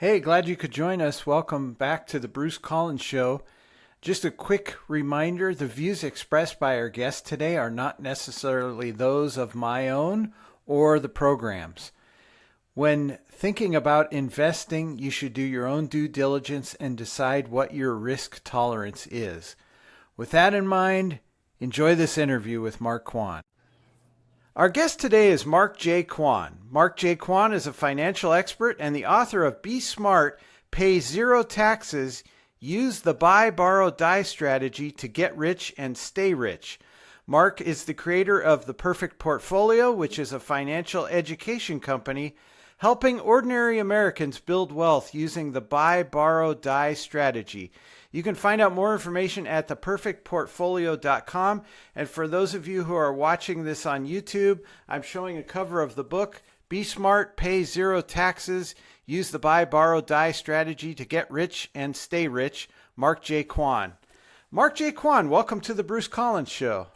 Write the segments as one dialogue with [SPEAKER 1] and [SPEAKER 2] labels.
[SPEAKER 1] Hey, glad you could join us. Welcome back to the Bruce Collins Show. Just a quick reminder, the views expressed by our guests today are not necessarily those of my own or the program's. When thinking about investing, you should do your own due diligence and decide what your risk tolerance is. With that in mind, enjoy this interview with Mark Quann. Our guest today is Mark J. Quann. Mark J. Quann is a financial expert and the author of Be Smart, Pay Zero Taxes, Use the Buy, Borrow, Die strategy to get rich and stay rich. Mark is the creator of The Perfect Portfolio, which is a financial education company helping ordinary Americans build wealth using the buy, borrow, die strategy. You can find out more information at theperfectportfolio.com. And for those of you who are watching this on YouTube, I'm showing a cover of the book, Be Smart, Pay Zero Taxes, Use the Buy, Borrow, Die strategy to get rich and stay rich, Mark J. Quann. Mark J. Quann, welcome to the Bruce Collins Show.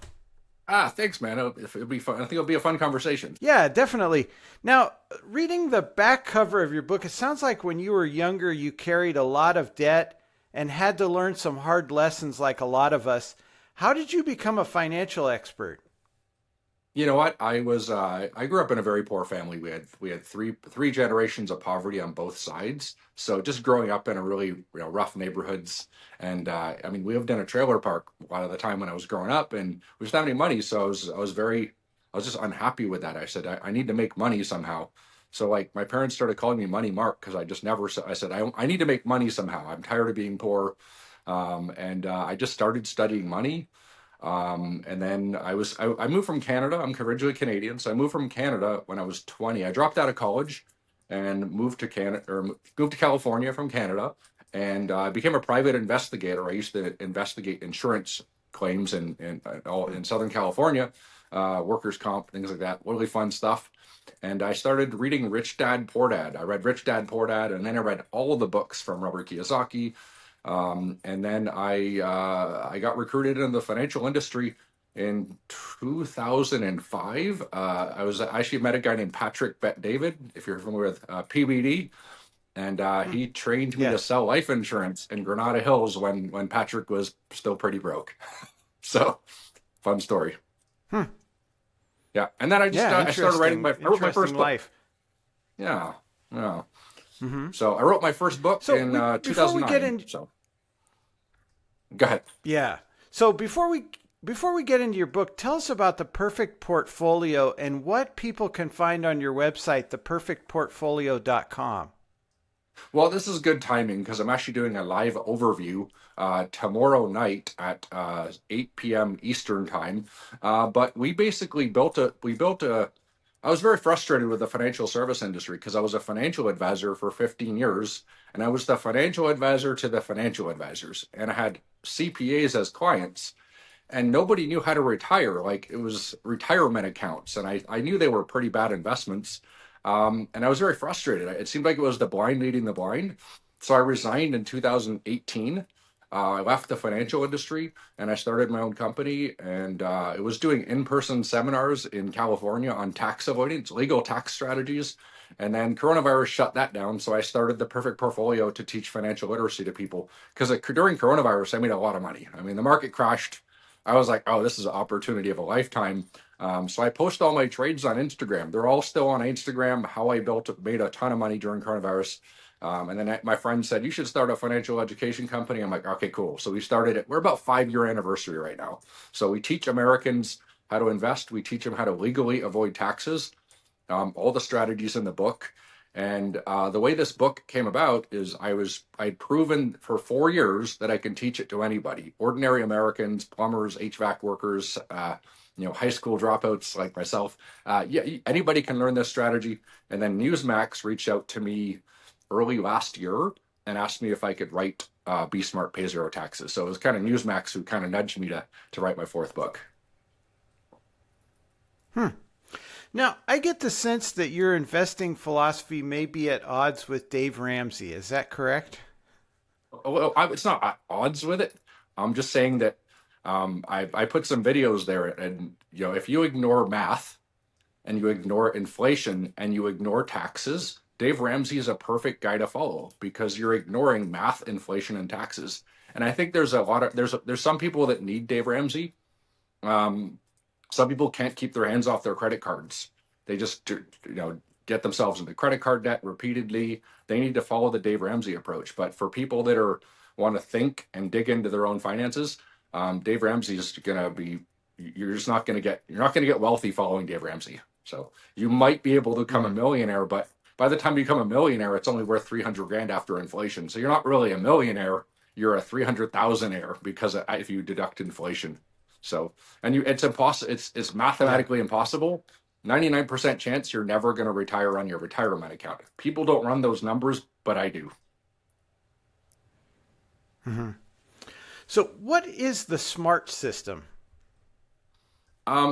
[SPEAKER 2] Thanks, man. It'll be fun. I think it'll be a fun conversation.
[SPEAKER 1] Yeah, definitely. Now, reading the back cover of your book, it sounds like when you were younger, you carried a lot of debt and had to learn some hard lessons like a lot of us. How did you become a financial expert?
[SPEAKER 2] You know what? I grew up in a very poor family. We had three generations of poverty on both sides. So just growing up in a really rough neighborhoods, and I mean we lived in a trailer park a lot of the time when I was growing up, and we didn't have any money. So I was just unhappy with that. I said I need to make money somehow. So like my parents started calling me Money Mark because I just never I said I need to make money somehow. I'm tired of being poor, and I just started studying money. And then I moved from Canada. I'm originally Canadian, so I moved from Canada when I was 20. I dropped out of college and moved to Canada or moved to California from Canada, and I became a private investigator. I used to investigate insurance claims in Southern California, workers' comp, things like that. Really fun stuff. And I started reading Rich Dad Poor Dad. I read Rich Dad Poor Dad, and then I read all of the books from Robert Kiyosaki, and then I got recruited in the financial industry in 2005. I actually met a guy named Patrick Bet David, if you're familiar with PBD, and
[SPEAKER 1] Hmm.
[SPEAKER 2] he trained me to
[SPEAKER 1] Yes.
[SPEAKER 2] sell life insurance in Granada Hills when Patrick was still pretty broke. So fun story.
[SPEAKER 1] Hmm.
[SPEAKER 2] Yeah, and then
[SPEAKER 1] Yeah,
[SPEAKER 2] I started writing
[SPEAKER 1] interesting.
[SPEAKER 2] I wrote my
[SPEAKER 1] Interesting
[SPEAKER 2] first book.
[SPEAKER 1] life.
[SPEAKER 2] Yeah, yeah.
[SPEAKER 1] Hmm.
[SPEAKER 2] So I wrote my first book
[SPEAKER 1] So
[SPEAKER 2] in
[SPEAKER 1] we before we get
[SPEAKER 2] 2009.
[SPEAKER 1] in,
[SPEAKER 2] So go ahead.
[SPEAKER 1] yeah. So before we get into your book, tell us about the Perfect Portfolio and what people can find on your website, theperfectportfolio.com.
[SPEAKER 2] Well, this is good timing because I'm actually doing a live overview tomorrow night at 8 p.m. Eastern time. But we built a, I was very frustrated with the financial service industry because I was a financial advisor for 15 years, and I was the financial advisor to the financial advisors. And I had CPAs as clients, and nobody knew how to retire. Like it was retirement accounts, and I knew they were pretty bad investments. And I was very frustrated. It seemed like it was the blind leading the blind. So I resigned in 2018. I left the financial industry and I started my own company. And it was doing in-person seminars in California on tax avoidance, legal tax strategies. And then coronavirus shut that down. So I started the Perfect Portfolio to teach financial literacy to people. Because during coronavirus, I made a lot of money. I mean, the market crashed. I was like, oh, this is an opportunity of a lifetime. So I post all my trades on Instagram. They're all still on Instagram. How I made a ton of money during coronavirus. And then my friend said, you should start a financial education company. I'm like, okay, cool. So we started it. We're about 5 year anniversary right now. So we teach Americans how to invest. We teach them how to legally avoid taxes, all the strategies in the book. And the way this book came about is I'd proven for 4 years that I can teach it to anybody, ordinary Americans, plumbers, HVAC workers, high school dropouts like myself. Yeah, anybody can learn this strategy. And then Newsmax reached out to me early last year and asked me if I could write Be Smart, Pay Zero Taxes. So it was kind of Newsmax who kind of nudged me to write my fourth book.
[SPEAKER 1] Hmm. Now, I get the sense that your investing philosophy may be at odds with Dave Ramsey. Is that correct?
[SPEAKER 2] Well, it's not at odds with it. I'm just saying that I put some videos there, and if you ignore math and you ignore inflation and you ignore taxes, Dave Ramsey is a perfect guy to follow because you're ignoring math, inflation, and taxes. And I think there's a lot of there's some people that need Dave Ramsey. Um, some people can't keep their hands off their credit cards. They just get themselves into credit card debt repeatedly. They need to follow the Dave Ramsey approach. But for people that are want to think and dig into their own finances, Dave Ramsey is going to be. You're not going to get wealthy following Dave Ramsey. So you might be able to become a
[SPEAKER 1] Mm,
[SPEAKER 2] millionaire, but by the time you become a millionaire, it's only worth 300 grand after inflation. So you're not really a millionaire. You're a 300,000-aire because if you deduct inflation. So it's impossible. It's
[SPEAKER 1] yeah.
[SPEAKER 2] mathematically impossible. 99% chance you're never going to retire on your retirement account. People don't run those numbers, but I do.
[SPEAKER 1] Hmm. So, what is the SMART system?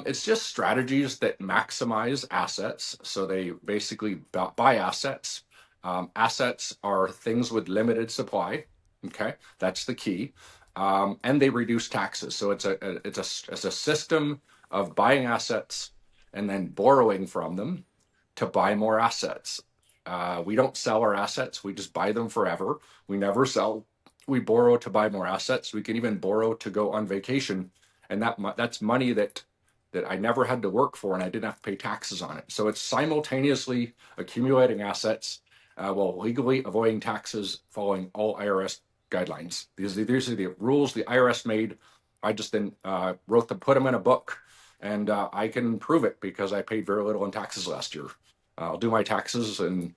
[SPEAKER 2] It's just strategies that maximize assets. So they basically buy assets. Assets are things with limited supply. Okay, that's the key. And they reduce taxes. So it's a system of buying assets and then borrowing from them to buy more assets. We don't sell our assets. We just buy them forever. We never sell. We borrow to buy more assets. We can even borrow to go on vacation, and that's money that I never had to work for, and I didn't have to pay taxes on it. So it's simultaneously accumulating assets while legally avoiding taxes, following all IRS guidelines. These are the rules the IRS made. I just then put them in a book, and I can prove it because I paid very little in taxes last year. I'll do my taxes, and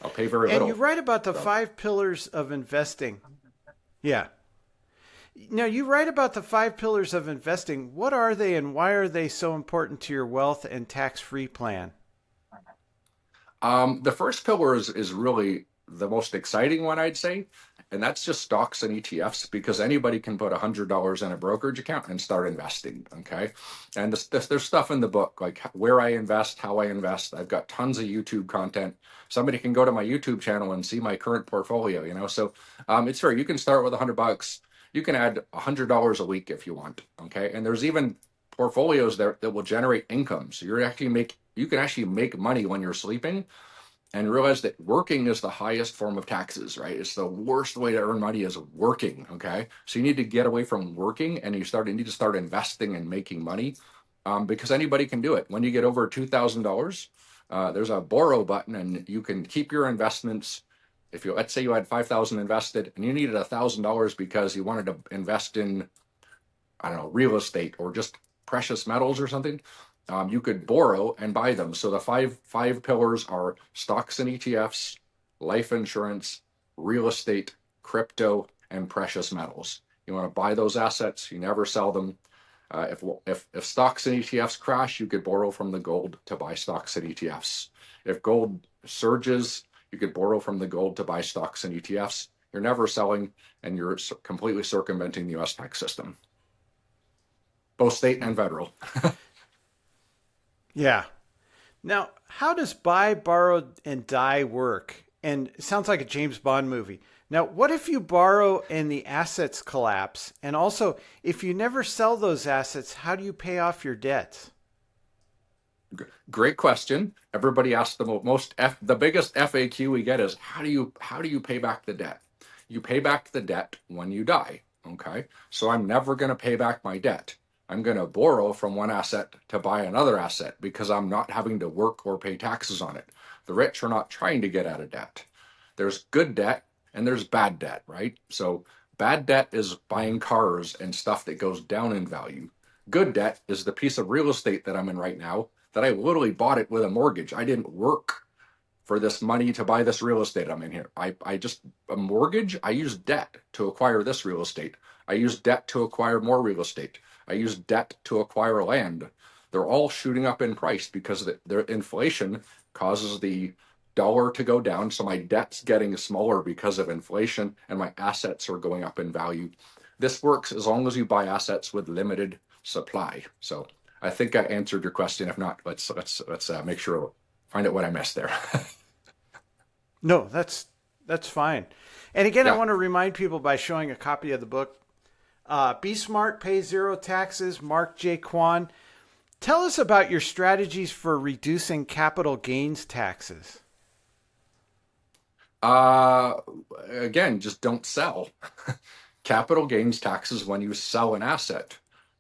[SPEAKER 2] I'll pay very
[SPEAKER 1] And you
[SPEAKER 2] little.
[SPEAKER 1] write about the
[SPEAKER 2] So.
[SPEAKER 1] 5 pillars of investing. Yeah. Now, you write about the 5 pillars of investing. What are they and why are they so important to your wealth and tax free plan?
[SPEAKER 2] The first pillar is really the most exciting one, I'd say, and that's just stocks and ETFs because anybody can put $100 in a brokerage account and start investing. Okay, and there's stuff in the book like where I invest, how I invest. I've got tons of YouTube content. Somebody can go to my YouTube channel and see my current portfolio. So it's fair. You can start with $100. You can add $100 a week if you want. Okay, and there's even portfolios there that will generate income. So you can actually make money when you're sleeping and realize that working is the highest form of taxes, right? It's the worst way to earn money is working. Okay. So you need to get away from working and you need to start investing and making money because anybody can do it. When you get over $2,000, there's a borrow button and you can keep your investments. If you, let's say you had 5,000 invested and you needed $1,000 because you wanted to invest in, I don't know, real estate or just precious metals or something, you could borrow and buy them. So the five pillars are stocks and ETFs, life insurance, real estate, crypto, and precious metals. You want to buy those assets. You never sell them. If stocks and ETFs crash, you could borrow from the gold to buy stocks and ETFs. If gold surges, you could borrow from the gold to buy stocks and ETFs. You're never selling, and you're completely circumventing the U.S. tax system, both state
[SPEAKER 1] Hmm.
[SPEAKER 2] and federal.
[SPEAKER 1] Yeah. Now, how does buy, borrow, and die work? And it sounds like a James Bond movie. Now, what if you borrow and the assets collapse? And also, if you never sell those assets, how do you pay off your debts?
[SPEAKER 2] Great question. Everybody asks the biggest FAQ we get is how do you pay back the debt? You pay back the debt when you die. Okay. So I'm never going to pay back my debt. I'm going to borrow from one asset to buy another asset because I'm not having to work or pay taxes on it. The rich are not trying to get out of debt. There's good debt and there's bad debt, right? So bad debt is buying cars and stuff that goes down in value. Good debt is the piece of real estate that I'm in right now that I literally bought it with a mortgage. I didn't work for this money to buy this real estate I'm in here. I just, a mortgage, I use debt to acquire this real estate. I use debt to acquire more real estate. I use debt to acquire land. They're all shooting up in price because their inflation causes the dollar to go down. So my debt's getting smaller because of inflation and my assets are going up in value. This works as long as you buy assets with limited supply. So I think I answered your question. If not, let's make sure find out what I missed there.
[SPEAKER 1] No, that's fine. And again, I
[SPEAKER 2] Yeah.
[SPEAKER 1] want to remind people by showing a copy of the book, Be Smart, Pay Zero Taxes, Mark J. Quann. Tell us about your strategies for reducing capital gains taxes.
[SPEAKER 2] Uh, Again, just don't sell. Capital gains taxes when you sell an asset.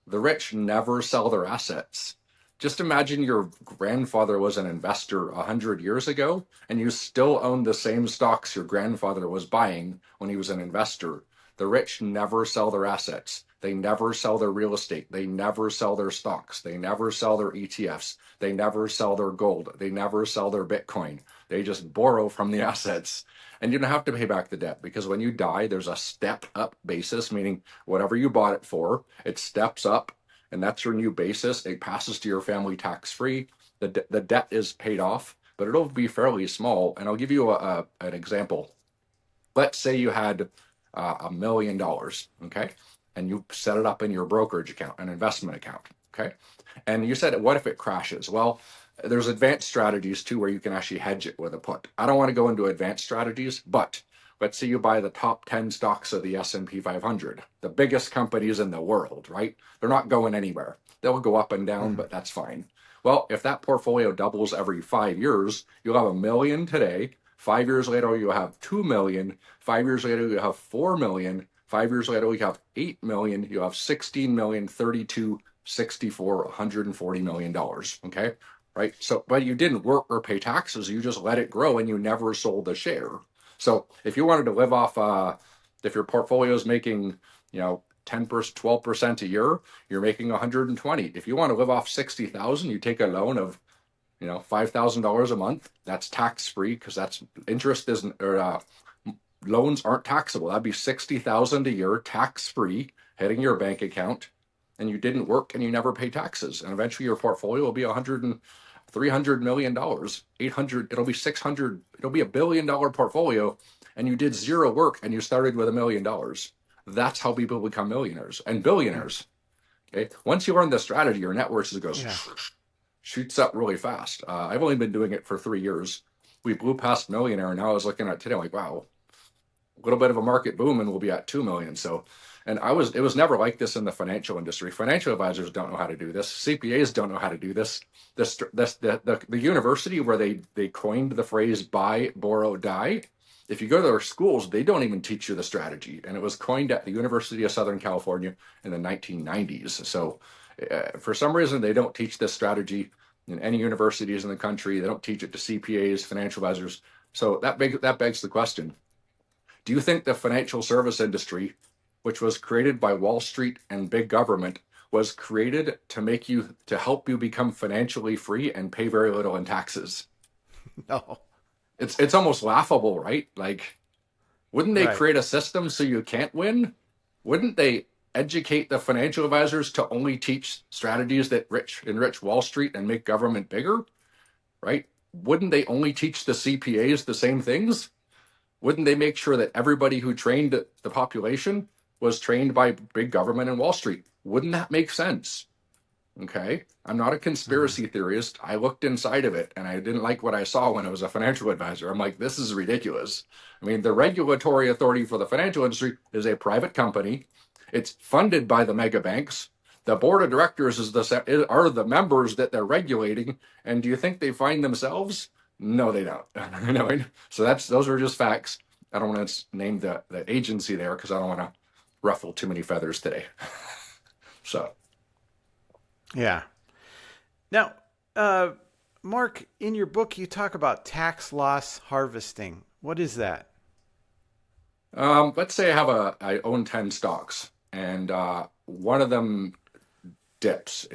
[SPEAKER 2] The rich never sell their assets. Just imagine your grandfather was an investor 100 years ago, and you still own the same stocks your grandfather was buying when he was an investor. The rich never sell their assets. They never sell their real estate. They never sell their stocks. They never sell their ETFs. They never sell their gold. They never sell their Bitcoin. They just borrow from the assets. And you don't have to pay back the debt because when you die, there's a step up basis, meaning whatever you bought it for, it steps up and that's your new basis. It passes to your family tax free. The debt is paid off, but it'll be fairly small. And I'll give you an example. Let's say you had $1 million, okay, and you set it up in your brokerage account, an investment account, okay, and you said, what if it crashes? Well, there's advanced strategies too where you can actually hedge it with a put. I don't want to go into advanced strategies, but let's say you buy the top 10 stocks of the S&P 500, the biggest companies in the world, right? They're not going anywhere. They'll go up and down,
[SPEAKER 1] Mhm.
[SPEAKER 2] but that's fine. Well, if that portfolio doubles every 5 years, you'll have $1 million today. 5 years later, you'll have 2 million. 5 years later, you have 4 million. 5 years later, you have 8 million. You have 16 million, 32, 64, $140 million. Okay. Right. So, but you didn't work or pay taxes. You just let it grow and you never sold a share. So if you wanted to live off, if your portfolio is making, 10%, 12% a year, you're making 120. If you want to live off 60,000, you take a loan of $5,000 a month. That's tax free because that's interest isn't or loans aren't taxable. That'd be 60,000 a year tax free hitting your bank account, and you didn't work and you never pay taxes. And eventually your portfolio will be 300 million dollars, 800. It'll be 600. It'll be $1 billion portfolio, and you did zero work and you started with $1 million. That's how people become millionaires and billionaires. Okay, once you learn the strategy, your net worth goes
[SPEAKER 1] Yeah.
[SPEAKER 2] shoots up really fast. I've only been doing it for 3 years. We blew past millionaire. Now I was looking at today, I'm like, wow, a little bit of a market boom, and we'll be at 2 million. So, and it was never like this in the financial industry. Financial advisors don't know how to do this. CPAs don't know how to do this. The university where they coined the phrase buy, borrow, die. If you go to their schools, they don't even teach you the strategy. And it was coined at the University of Southern California in the 1990s. So, for some reason, they don't teach this strategy in any universities in the country. They don't teach it to CPAs, financial advisors. So that begs the question: do you think the financial service industry, which was created by Wall Street and big government, was created to help you become financially free and pay very little in taxes?
[SPEAKER 1] No.
[SPEAKER 2] It's almost laughable, right? Like, wouldn't they
[SPEAKER 1] Right.
[SPEAKER 2] create a system so you can't win? Wouldn't they educate the financial advisors to only teach strategies that enrich Wall Street and make government bigger? Right? Wouldn't they only teach the CPAs the same things? Wouldn't they make sure that everybody who trained the population was trained by big government and Wall Street? Wouldn't that make sense? Okay. I'm not a
[SPEAKER 1] Mhm.
[SPEAKER 2] conspiracy theorist. I looked inside of it and I didn't like what I saw when I was a financial advisor. I'm like, this is ridiculous. I mean, the regulatory authority for the financial industry is a private company. It's funded by the mega banks. The board of directors are the members that they're regulating. And do you think they find themselves? No, they don't. No. So those are just facts. I don't want to name the agency there because I don't want to ruffle too many feathers today. So.
[SPEAKER 1] Yeah. Now, uh, Mark, in your book, you talk about tax loss harvesting. What is that?
[SPEAKER 2] Let's say I own 10 stocks and one of them dips.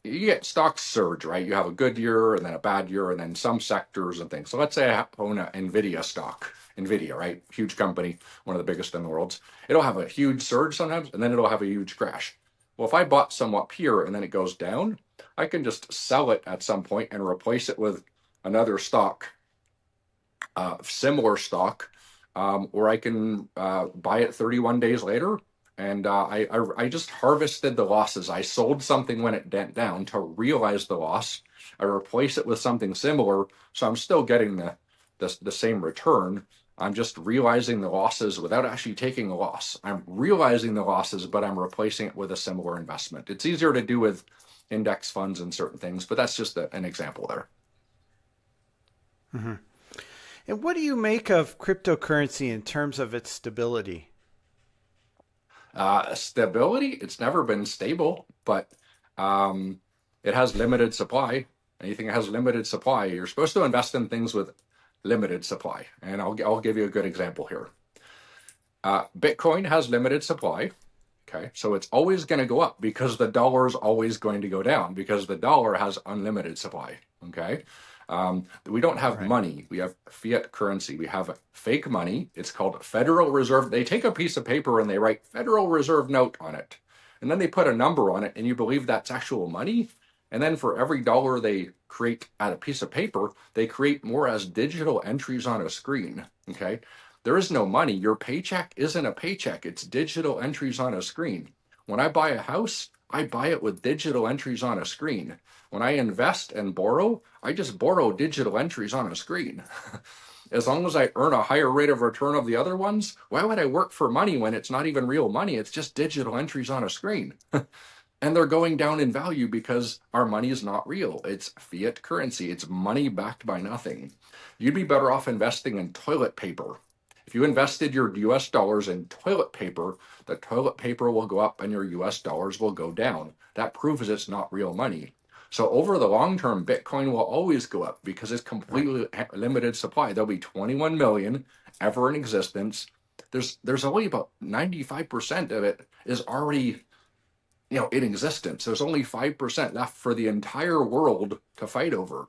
[SPEAKER 2] You get stocks surge, right? You have a good year and then a bad year and then some sectors and things. So let's say I own an Nvidia stock. Nvidia, right? Huge company, one of the biggest in the world. It'll have a huge surge sometimes and then it'll have a huge crash. Well, if I bought some up here and then it goes down, I can just sell it at some point and replace it with another stock, similar stock, or I can buy it 31 days later. And I just harvested the losses. I sold something when it went down to realize the loss. I replace it with something similar, so I'm still getting the same return. I'm just realizing the losses without actually taking a loss. I'm realizing the losses, but I'm replacing it with a similar investment. It's easier to do with index funds and certain things, but that's just an example there.
[SPEAKER 1] Hmm. And what do you make of cryptocurrency in terms of its stability?
[SPEAKER 2] Stability, it's never been stable, but um, it has limited supply. Anything that has limited supply, you're supposed to invest in things with limited supply. And I'll give you a good example here. Bitcoin has limited supply. Okay. So it's always going to go up because the dollar is always going to go down because the dollar has unlimited supply. Okay. We don't have
[SPEAKER 1] Right.
[SPEAKER 2] money. We have fiat currency. We have fake money. It's called Federal Reserve. They take a piece of paper and they write Federal Reserve note on it. And then they put a number on it and you believe that's actual money. And then for every dollar they create at a piece of paper, they create more as digital entries on a screen. Okay. There is no money. Your paycheck isn't a paycheck, it's digital entries on a screen. When I buy a house, I buy it with digital entries on a screen. When I invest and borrow, I just borrow digital entries on a screen. As long as I earn a higher rate of return of the other ones, why would I work for money when it's not even real money? It's just digital entries on a screen. And they're going down in value because our money is not real. It's fiat currency, it's money backed by nothing. You'd be better off investing in toilet paper. If you invested your US dollars in toilet paper, the toilet paper will go up and your US dollars will go down. That proves it's not real money. So over the long term, Bitcoin will always go up because it's
[SPEAKER 1] Right.
[SPEAKER 2] completely limited supply. There'll be 21 million ever in existence. There's only about 95% of it is already in existence. There's only 5% left for the entire world to fight over.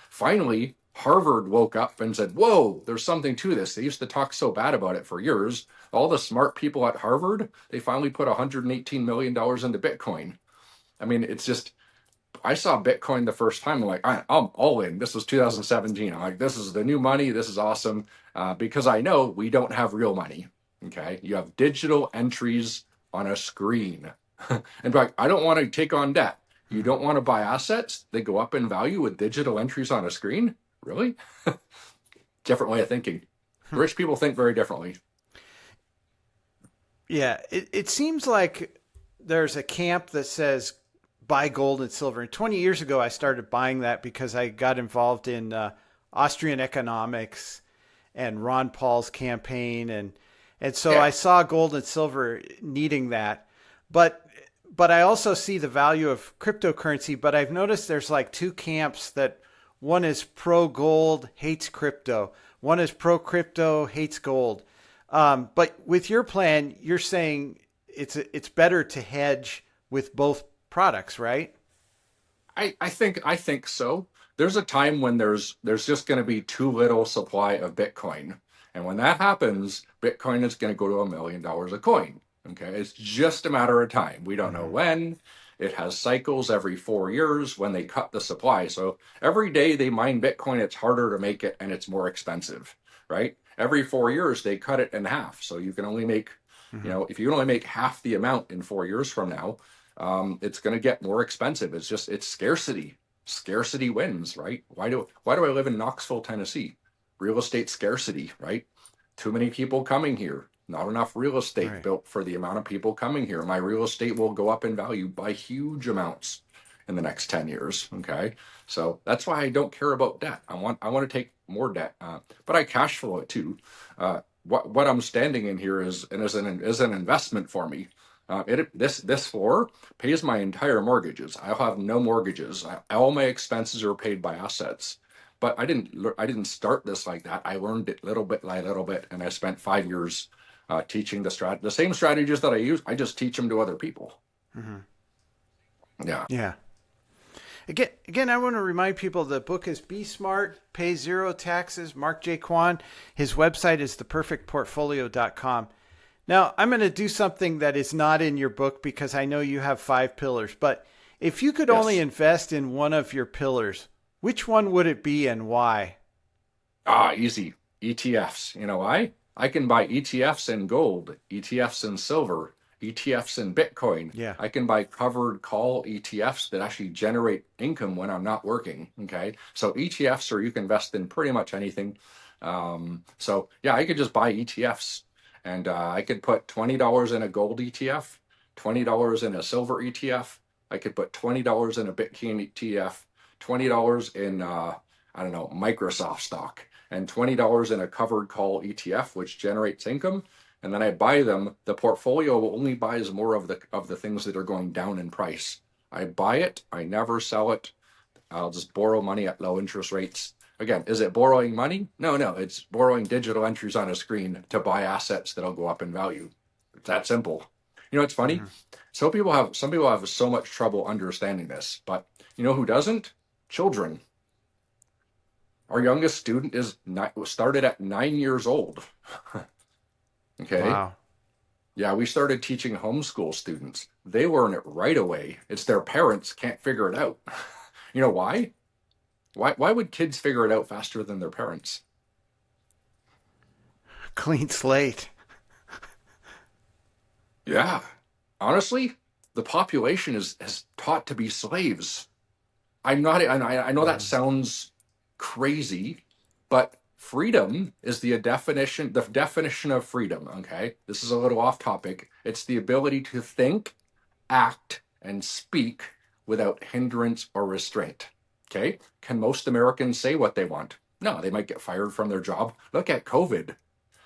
[SPEAKER 2] Finally, Harvard woke up and said, whoa, there's something to this. They used to talk so bad about it for years. All the smart people at Harvard, they finally put $118 million into Bitcoin. I mean, it's just, I saw Bitcoin the first time. I'm like, I'm all in. This was 2017. I'm like, this is the new money. This is awesome. Because I know we don't have real money. Okay. You have digital entries on a screen. In fact, I don't want to take on debt. You
[SPEAKER 1] Mhm.
[SPEAKER 2] don't want to buy assets. They go up in value with digital entries on a screen. Really? Different way of thinking.
[SPEAKER 1] Hmm.
[SPEAKER 2] Rich people think very differently.
[SPEAKER 1] Yeah, it seems like there's a camp that says buy gold and silver. And 20 years ago, I started buying that because I got involved in Austrian economics and Ron Paul's campaign, and so I
[SPEAKER 2] Yeah.
[SPEAKER 1] saw gold and silver needing that. But but I also see the value of cryptocurrency. But I've noticed there's like two camps that one is pro gold, hates crypto. One is pro crypto, hates gold. But with your plan, you're saying it's better to hedge with both products, right?
[SPEAKER 2] I think so. There's a time when there's just going to be too little supply of Bitcoin. And when that happens, Bitcoin is going to go to $1 million a coin. Okay. It's just a matter of time. We don't know
[SPEAKER 1] Mm-hmm.
[SPEAKER 2] when. It has cycles every 4 years when they cut the supply. So every day they mine Bitcoin, it's harder to make it and it's more expensive, right? Every 4 years they cut it in half. So you can only make,
[SPEAKER 1] Mm-hmm.
[SPEAKER 2] if you can only make half the amount in 4 years from now, it's going to get more expensive. It's scarcity. Scarcity wins, right? Why do I live in Knoxville, Tennessee? Real estate scarcity, right? Too many people coming here. Not enough real estate
[SPEAKER 1] Right.
[SPEAKER 2] built for the amount of people coming here. My real estate will go up in value by huge amounts in the next 10 years. Okay. So that's why I don't care about debt. I want to take more debt, but I cash flow it too. What I'm standing in here is an investment for me. This floor pays my entire mortgages. I'll have no mortgages. All my expenses are paid by assets. But I didn't start this like that. I learned it little bit by little bit, and I spent 5 years teaching the same strategies that I use. I just teach them to other people.
[SPEAKER 1] Mm-hmm.
[SPEAKER 2] Yeah.
[SPEAKER 1] Yeah. Again, I want to remind people the book is Be Smart, Pay Zero Taxes. Mark J. Quann. His website is theperfectportfolio.com. Now, I'm going to do something that is not in your book because I know you have 5 pillars. But if you could only
[SPEAKER 2] Yes.
[SPEAKER 1] invest in one of your pillars, which one would it be and why?
[SPEAKER 2] Easy. ETFs. You know why? I can buy ETFs in gold, ETFs in silver, ETFs in Bitcoin.
[SPEAKER 1] Yeah.
[SPEAKER 2] I can buy covered call ETFs that actually generate income when I'm not working. Okay. So ETFs, or you can invest in pretty much anything. So yeah, I could just buy ETFs and I could put $20 in a gold ETF, $20 in a silver ETF. I could put $20 in a Bitcoin ETF, $20 in, I don't know, Microsoft stock. and $20 in a covered call ETF, which generates income. And then I buy them. The portfolio only buys more of the things that are going down in price. I buy it, I never sell it. I'll just borrow money at low interest rates. Again, is it borrowing money? No, no, it's borrowing digital entries on a screen to buy assets that'll go up in value. It's that simple. It's funny.
[SPEAKER 1] Hmm.
[SPEAKER 2] Some people have so much trouble understanding this, but you know who doesn't? Children. Our youngest student is started at 9 years old. Okay.
[SPEAKER 1] Wow.
[SPEAKER 2] Yeah, we started teaching homeschool students. They learn it right away. It's their parents can't figure it out. You know why? Why would kids figure it out faster than their parents?
[SPEAKER 1] Clean slate.
[SPEAKER 2] Yeah. Honestly, the population is taught to be slaves. I know that
[SPEAKER 1] Hmm.
[SPEAKER 2] sounds crazy, but freedom is the definition of freedom, okay? This is a little off topic. It's the ability to think, act, and speak without hindrance or restraint. Okay? Can most Americans say what they want? No, they might get fired from their job. Look at COVID.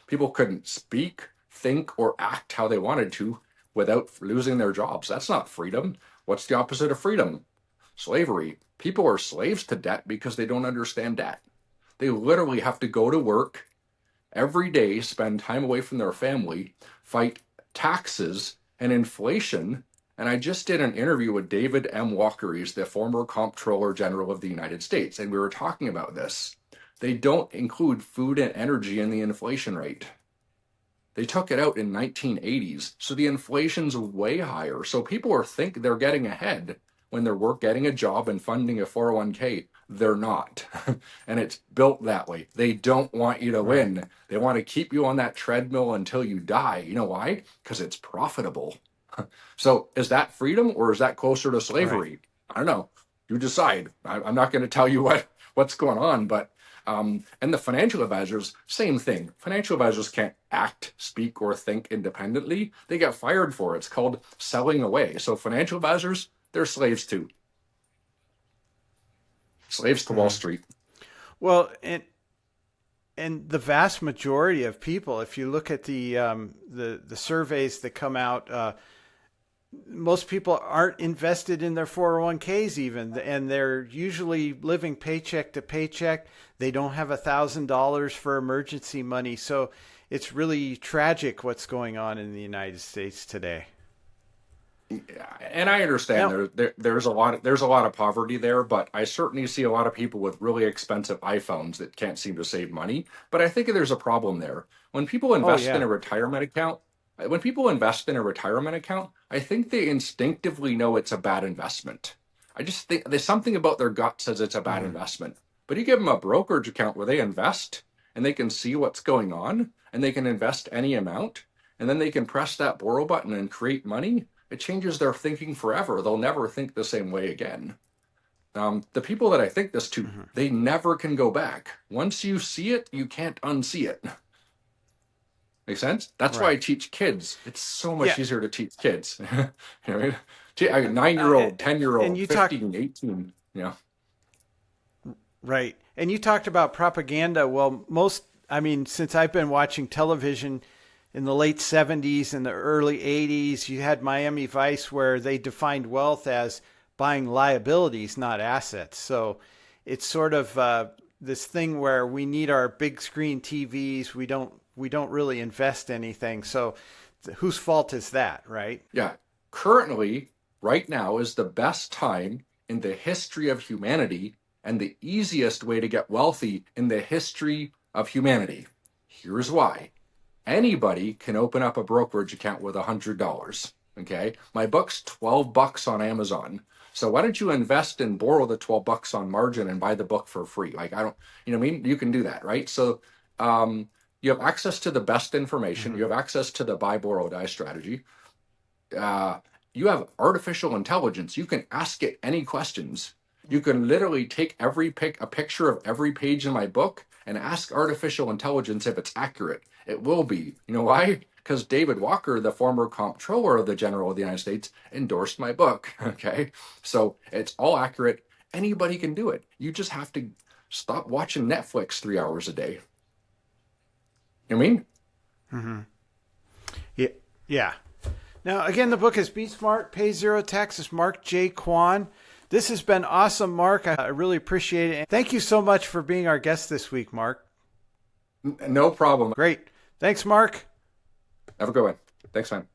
[SPEAKER 2] People couldn't speak, think, or act how they wanted to without losing their jobs. That's not freedom. What's the opposite of freedom? Slavery. People are slaves to debt because they don't understand debt. They literally have to go to work every day, spend time away from their family, fight taxes and inflation. And I just did an interview with David M. Walker. He's the former Comptroller General of the United States. And we were talking about this. They don't include food and energy in the inflation rate. They took it out in 1980s. So the inflation's way higher. So people think they're getting ahead when they're getting a job and funding a 401k. They're not. And it's built that way. They don't want you to
[SPEAKER 1] Right.
[SPEAKER 2] win. They want to keep you on that treadmill until you die. You know why? Because it's profitable. So is that freedom or is that closer to
[SPEAKER 1] Right.
[SPEAKER 2] slavery? I don't know. You decide. I'm not going to tell you what's going on, but and the financial advisors, same thing. Financial advisors can't act, speak, or think independently. They get fired for it. It's called selling away. So financial advisors, they're slaves too. Slaves to Wall
[SPEAKER 1] Hmm.
[SPEAKER 2] Street.
[SPEAKER 1] Well, and the vast majority of people, if you look at the surveys that come out, most people aren't invested in their 401ks even, and they're usually living paycheck to paycheck. They don't have $1,000 for emergency money, so it's really tragic what's going on in the United States today.
[SPEAKER 2] Yeah, and I understand
[SPEAKER 1] Now,
[SPEAKER 2] there's a lot of poverty there, but I certainly see a lot of people with really expensive iPhones that can't seem to save money. But I think there's a problem there. When people
[SPEAKER 1] oh
[SPEAKER 2] invest in
[SPEAKER 1] yeah.
[SPEAKER 2] a retirement account, when people invest in a retirement account, I think they instinctively know it's a bad investment. I just think there's something about their gut says it's a bad
[SPEAKER 1] Hmm.
[SPEAKER 2] investment. But you give them a brokerage account where they invest and they can see what's going on and they can invest any amount and then they can press that borrow button and create money. It changes their thinking forever. They'll never think the same way again. The people that I think this to,
[SPEAKER 1] Hmm.
[SPEAKER 2] they never can go back. Once you see it, you can't unsee it. Make sense? That's why I
[SPEAKER 1] Right.
[SPEAKER 2] teach kids. It's so
[SPEAKER 1] Yeah.
[SPEAKER 2] much easier to teach kids. You know what I mean? A
[SPEAKER 1] Uh,
[SPEAKER 2] 9-year-old, 10-year
[SPEAKER 1] and
[SPEAKER 2] old,
[SPEAKER 1] you talk
[SPEAKER 2] 15, 18.
[SPEAKER 1] right, and you talked about propaganda. Well, I mean, since I've been watching television in the late 70s and the early 80s, you had Miami Vice where they defined wealth as buying liabilities, not assets. So it's sort of this thing where we need our big screen TVs. We don't really invest anything. So whose fault is that, right?
[SPEAKER 2] Yeah. Currently, right now is the best time in the history of humanity and the easiest way to get wealthy in the history of humanity. Here's why. Anybody can open up a brokerage account with $100. Okay. My book's $12 on Amazon. So why don't you invest and borrow the $12 on margin and buy the book for free? Like, I don't, you know what I mean? You can do that, right? So, you have access to the best information.
[SPEAKER 1] Mm-hmm.
[SPEAKER 2] You have access to the buy, borrow, die strategy. uh, you have artificial intelligence. You can ask it any questions. You can literally take a picture of every page in my book and ask artificial intelligence if it's accurate. It will be. You know why? Because David Walker, the former comptroller of the General of the United States, endorsed my book. Okay. So it's all accurate. Anybody can do it. You just have to stop watching Netflix 3 hours a day. You know what I mean?
[SPEAKER 1] Mm-hmm. Yeah. Yeah. Now, again, the book is Be Smart, Pay Zero Taxes, Mark J. Quann. This has been awesome, Mark. I really appreciate it. Thank you so much for being our guest this week, Mark.
[SPEAKER 2] No problem.
[SPEAKER 1] Great. Thanks, Mark.
[SPEAKER 2] Have a good one. Thanks, man.